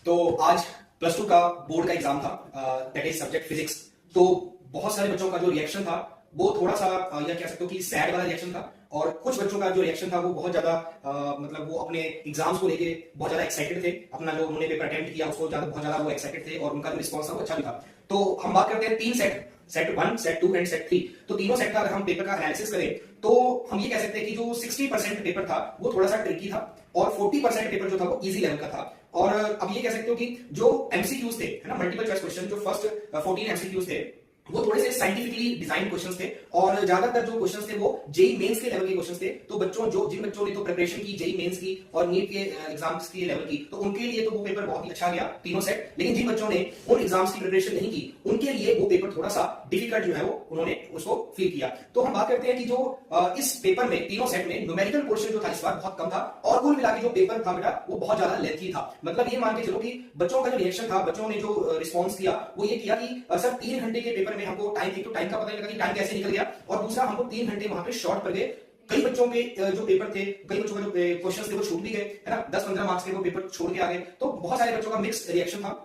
तो आज plus two का बोर्ड का एग्जाम था, दैट इज सब्जेक्ट फिजिक्स। तो बहुत सारे बच्चों का जो रिएक्शन था वो थोड़ा सा या कह सकते हो कि सैड वाला रिएक्शन था, और कुछ बच्चों का जो रिएक्शन था वो बहुत ज्यादा मतलब वो अपने एग्जाम्स को लेके बहुत ज्यादा एक्साइटेड थे। अपना जो उन्होंने पेपर अटेम्प्ट किया उसको ज्यादा बहुत ज्यादा वो एक्साइटेड थे, और उनका जो रिस्पॉन्स था वो अच्छा भी था। तो हम बात करते हैं तीन set, set 1, set 2 and set 3। तो तीनों सेट का अगर हम पेपर का एनालिसिस करें तो हम ये कह सकते हैं कि जो 60% पेपर था वो थोड़ा सा ट्रिकी था, और 40% पेपर जो था वो इजी लेवल का था। और अब ये कह सकते हो कि जो एमसीक्यूज थे, है ना, मल्टीपल चॉइस क्वेश्चन, जो फर्स्ट 14 एमसीक्यूज थे वो थोड़े से साइंटिफिकली डिजाइन क्वेश्चंस थे, और ज्यादातर जो क्वेश्चंस थे वो जेई मेंस के लेवल के क्वेश्चंस थे। तो जिन बच्चों ने तो प्रिपरेशन की जेई मेंस की और नीट के एग्जाम्स के लेवल की, तो उनके लिए तो वो पेपर बहुत ही अच्छा गया तीनों सेट। लेकिन जिन बच्चों ने उन एग्जाम्स की प्रिपरेशन नहीं की उनके लिए वो पेपर थोड़ा सा डिफिकल्ट जो है वो उन्होंने उसको फील किया। तो हम बात करते हैं कि जो इस पेपर में तीनों सेट में न्यूमेरिकल पोर्शन जो था इस बार बहुत कम था, और कुल मिला के जो पेपर था बेटा वो बहुत ज्यादा लेंथी था। मतलब ये मान के चलो कि बच्चों का जो रिएक्शन था, बच्चों ने जो रिस्पॉन्स किया वो ये किया कि सर 3 घंटे के पेपर में हमको टाइम का पता नहीं लगा कि टाइम कैसे निकल गया, और दूसरा हमको 3 घंटे वहां पे शॉर्ट पड़ गए। कई बच्चों के जो पेपर थे, कई बच्चों के जो क्वेश्चंस थे वो छूट भी गए, है ना, 10-15 मार्क्स के वो पेपर छोड़ के आ गए। तो बहुत सारे बच्चों का मिक्स्ड रिएक्शन था।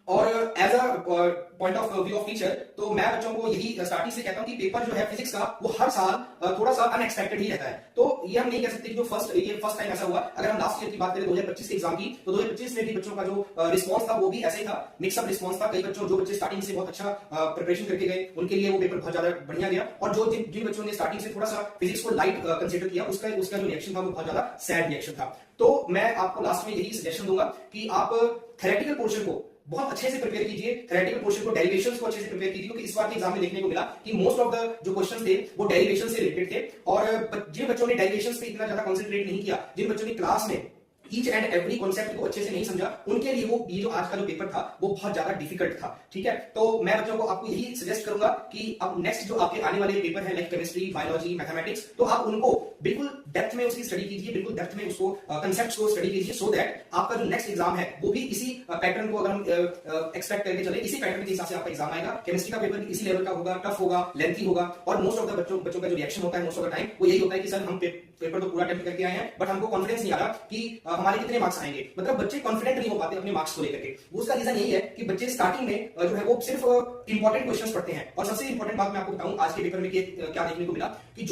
और as a point of view of teacher, तो मैं बच्चों को यही स्टार्टिंग से कहता हूं कि पेपर जो है फिजिक्स का वो हर साल थोड़ा सा अनएक्सपेक्टेड ही रहता है। तो ये हम नहीं कह सकते कि जो फर्स्ट टाइम ऐसा हुआ। अगर हम लास्ट ईयर की बात करें 2025 के एग्जाम की, तो 2025 में भी बच्चों का जो रिस्पॉन्स था वो भी ऐसे ही था, मिक्सअप रिस्पॉन्स था। कई बच्चों जो बच्चे स्टार्टिंग से बहुत अच्छा प्रिपरेशन करके गए उनके लिए वो पेपर बहुत ज्यादा बढ़िया गया, और जो जिन बच्चों ने स्टार्टिंग से थोड़ा सा फिजिक्स को लाइट कंसिडर किया उसका जो रिएक्शन था वो बहुत ज्यादा सैड रिएक्शन था। तो मैं आपको लास्ट में यही सजेशन दूंगा कि आप थ्योरेटिकल पोर्शन को बहुत अच्छे से प्रिपेयर कीजिए, थ्योरेटिकल पोर्शन को, डेरिवेशंस को अच्छे से प्रिपेयर कीजिए, क्योंकि इस बार के एग्जाम में देखने को मिला कि मोस्ट ऑफ द जो क्वेश्चंस थे वो डेरिवेशन से रिलेटेड थे। और जिन बच्चों ने डेरिवेशंस पे इतना ज्यादा कंसंट्रेट नहीं किया, जिन बच्चों ने क्लास में ईच एंड एवरी कॉन्सेप्ट को अच्छे से नहीं समझा, उनके लिए वो ये जो आज का जो पेपर था वो बहुत ज्यादा डिफिकल्ट था। ठीक है, तो मैं बच्चों को आपको यही सजेस्ट करूंगा कि अब नेक्स्ट जो आपके आने वाले पेपर है लाइक केमिस्ट्री, बायोलॉजी, मैथमेटिक्स, तो आप उनको बिल्कुल डेप्थ में उसकी स्टडी कीजिए, बिल्कुल डेप्थ में उसको कंसेप्ट्स को स्टडी कीजिए, सो दैट आपका जो नेक्स्ट एग्जाम है वो भी इसी पैटर्न को अगर हम एक्सपेक्ट करके चले, इसी पैटर्न के हिसाब से आपका एग्जाम आएगा। केमिस्ट्री का पेपर इसी लेवल का होगा, टफ होगा, लेंथी होगा, और मोस्ट ऑफ द बच्चों का जो रिएक्शन होता है मोस्ट ऑफ द टाइम वो यही होता है कि सर हम पेपर तो पूरा अटेम्प्ट करके आए हैं बट हमको कॉन्फिडेंस नहीं आ रहा कि हमारे कितने मार्क्स आएंगे। मतलब बच्चे कॉन्फिडेंट नहीं हो पाते अपने मार्क्स को लेकर के। उसका रीजन यही है कि बच्चे स्टार्टिंग में जो है वो सिर्फ इंपॉर्टेंट क्वेश्चंस पढ़ते हैं। और सबसे इंपॉर्टेंट बात मैं आपको बताऊं आज के पेपर में क्या देखने को मिला कि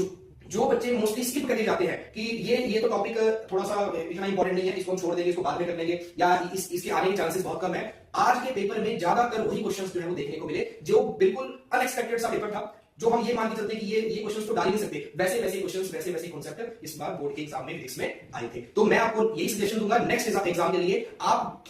जो बच्चे मोस्टली स्किप करके जाते हैं कि ये तो टॉपिक थोड़ा सा इतना इंपॉर्टेंट नहीं है, इसको हम छोड़ देंगे, इसको बाद में कर लेंगे, या इसके आने के चांसेस बहुत कम है। आज के पेपर में ज्यादातर वही क्वेश्चंस जो है वो देखने को मिले जो बिल्कुल अनएक्सपेक्टेड सा पेपर था, जो हम ये मान के चलते हैं कि ये क्वेश्चंस तो डाल ही नहीं सकते, वैसे क्वेश्चंस, वैसे कॉन्सेप्ट इस बार बोर्ड के एग्जाम में फिजिक्स में आए थे। तो मैं आपको यही सजेशन दूंगा नेक्स्ट एग्जाम के लिए आप